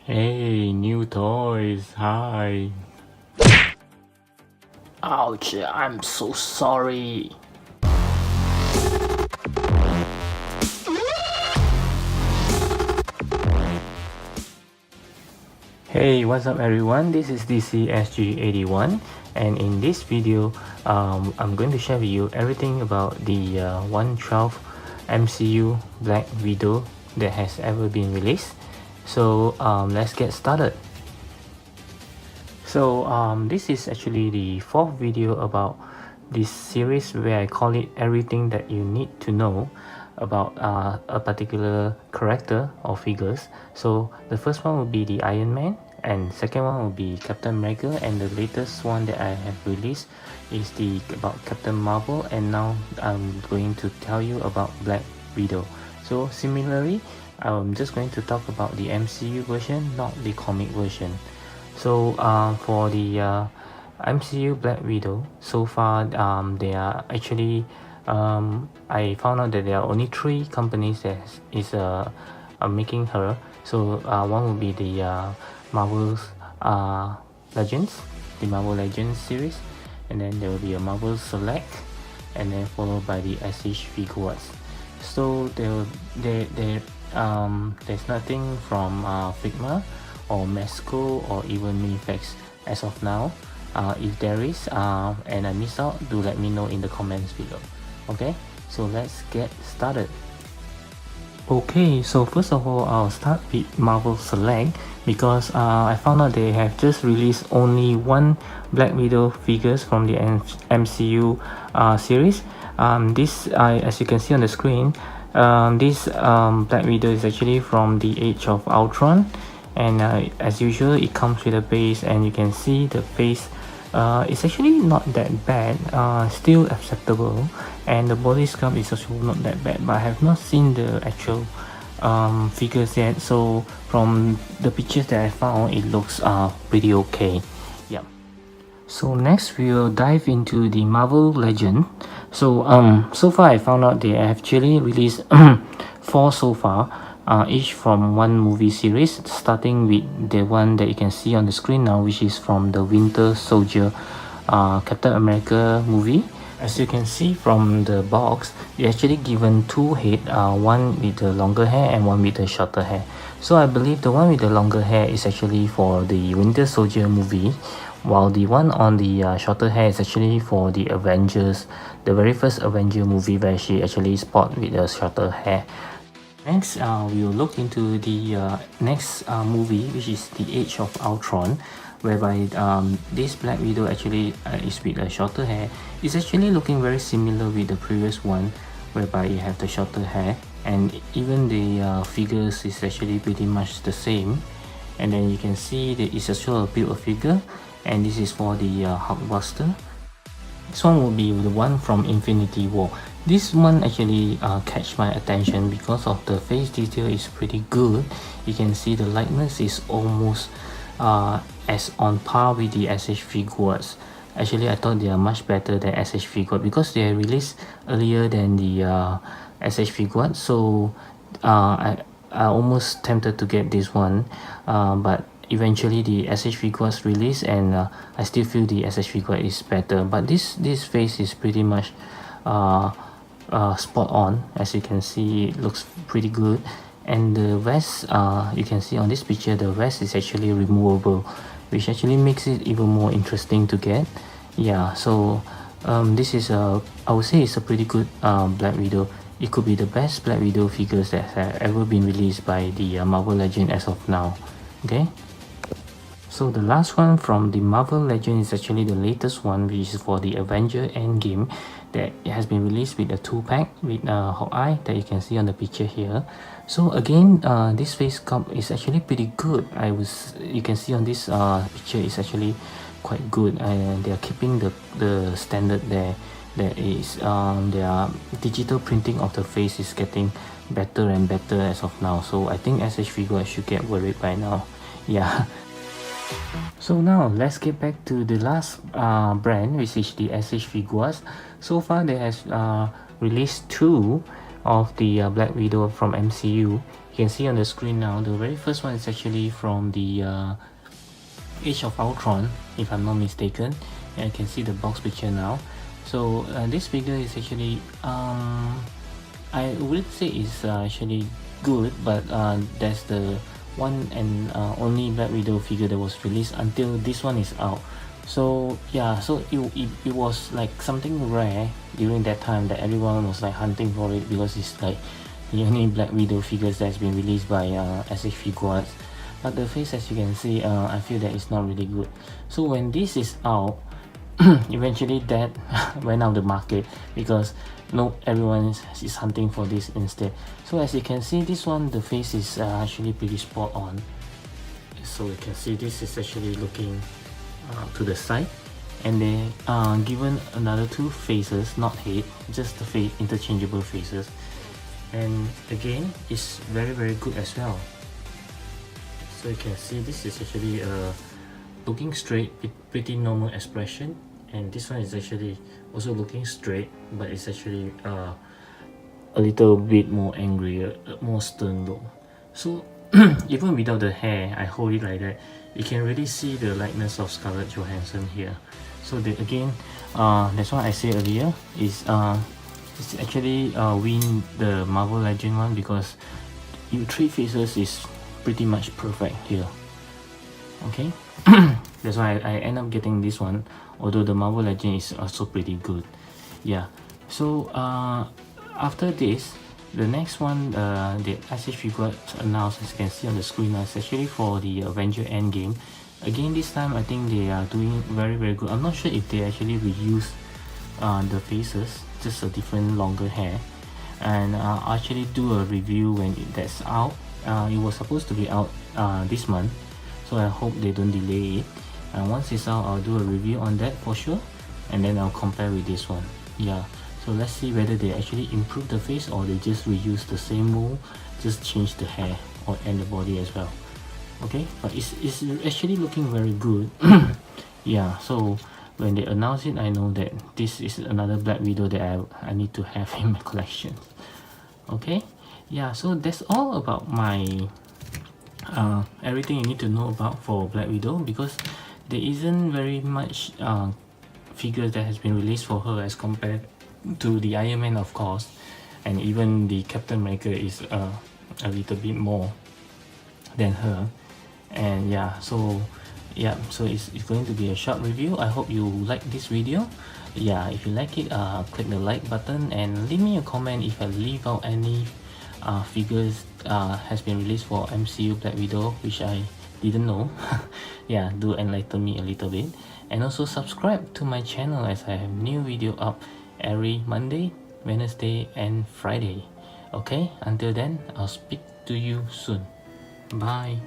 Hey, new toys, hi. Ouch, I'm so sorry. Hey, what's up everyone? This is DCSG 81, and in this video, I'm going to share with you everything about the 112 MCU Black Widow that has ever been released. So let's get started. So this is actually the fourth video about this series where I call it everything that you need to know about a particular character or figures. So the first one will be the Iron Man, and second one will be Captain America, and the latest one that I have released is the about Captain Marvel, and now I'm going to tell you about Black Widow. So similarly, I'm just going to talk about the MCU version, not the comic version. So for the MCU Black Widow, so far they are actually I found out that there are only 3 companies that is making her. So one will be the Marvel's Legends, the Marvel Legends series, and then there will be a Marvel Select, and then followed by the SH Figuarts. So there's nothing from Figma or Mesco or even Minifex as of now. If there is and I miss out, do let me know in the comments below. Okay, so let's get started. Okay, so first of all, I'll start with Marvel Select because I found out they have just released only one Black Widow figures from the MCU series. As you can see on the screen, this Black Widow is actually from the Age of Ultron, and as usual, it comes with a base, and you can see the face. It's actually not that bad, still acceptable, and the body sculpt is also not that bad, but I have not seen the actual figures yet. So from the pictures that I found, it looks pretty okay. Yeah. So next we will dive into the Marvel Legend. So so far I found out they actually released 4 so far, each from one movie series, starting with the one that you can see on the screen now, which is from the Winter Soldier Captain America movie. As you can see from the box, they actually given 2 head, one with the longer hair and one with the shorter hair. So I believe the one with the longer hair is actually for the Winter Soldier movie, while the one on the shorter hair is actually for the Avengers, the very first Avenger movie where she actually spot with the shorter hair. Next, we will look into the next movie, which is the Age of Ultron, whereby this Black Widow actually is with a shorter hair. It's actually looking very similar with the previous one, whereby you have the shorter hair, and even the figures is actually pretty much the same. And then you can see that it's also a build a figure, and this is for the Hulkbuster. This one will be the one from Infinity War. This one actually catch my attention because of the face detail is pretty good. You can see the likeness is almost as on par with the SH Figuarts. Actually, I thought they are much better than SH Figuarts because they are released earlier than the SH Figuarts. So I almost tempted to get this one, but eventually the SH Figuarts released, and I still feel the SH Figuarts is better. But this face is pretty much spot on. As you can see, it looks pretty good. And the vest, you can see on this picture, the vest is actually removable, which actually makes it even more interesting to get. Yeah, so this is I would say it's a pretty good Black Widow. It could be the best Black Widow figures that have ever been released by the Marvel Legend as of now. Okay, so the last one from the Marvel Legend is actually the latest one, which is for the Avengers EndGame, that it has been released with a 2-pack with Hawkeye that you can see on the picture here. So again, this face sculpt is actually pretty good. You can see on this picture is actually quite good, and they are keeping the standard there. That is their digital printing of the face is getting better and better as of now. So I think SH Figuarts should get worried by now. Yeah. So now let's get back to the last brand, which is the SH Figuarts. So far they has released 2 of the Black Widow from MCU. can see on the screen now, the very first one is actually from the Age of Ultron, if I'm not mistaken. And you can see the box picture now. So this figure is actually I would say it's actually good, but that's the one and only Black Widow figure that was released until this one is out. So yeah, so it was like something rare during that time that everyone was like hunting for it, because it's like the only Black Widow figures that's been released by SH Figuarts. But the face, as you can see, I feel that it's not really good. So when this is out, eventually that went out the market, because everyone is hunting for this instead. So as you can see, this one, the face is actually pretty spot on. So you can see this is actually looking to the side, and they given another two faces, not head, just the face, interchangeable faces. And again, it's very good as well. So you can see this is actually looking straight with pretty normal expression, and this one is actually also looking straight, but it's actually a little bit more angry, more stern look. So even without the hair, I hold it like that, you can really see the likeness of Scarlett Johansson here. So again, that's why I said earlier, is it's actually win the Marvel Legend one, because three faces is pretty much perfect here. Okay, that's why I end up getting this one, although the Marvel Legend is also pretty good. Yeah, so after this, the next one the SH Figuarts announced, as you can see on the screen, is actually for the Avengers EndGame. Again, this time I think they are doing very good. I'm not sure if they actually reuse the faces, just a different longer hair. And I'll actually do a review when that's out. It was supposed to be out this month, so I hope they don't delay it. And once it's out, I'll do a review on that for sure, and then I'll compare with this one. Yeah, so let's see whether they actually improve the face, or they just reuse the same mold, just change the hair and the body as well. Okay, but it's actually looking very good. Yeah, so when they announce it, I know that this is another Black Widow that I need to have in my collection. Okay, yeah, so that's all about my everything you need to know about for Black Widow, because there isn't very much figures that has been released for her as compared to the Iron Man, of course, and even the Captain America is a little bit more than her. And yeah, so it's going to be a short review. I hope you like this video. Yeah, if you like it, click the like button and leave me a comment if I leave out any figures has been released for MCU Black Widow, which I didn't know. Yeah, do enlighten me a little bit. And also subscribe to my channel, as I have new video up every Monday, Wednesday and Friday. Okay, until then, I'll speak to you soon. Bye.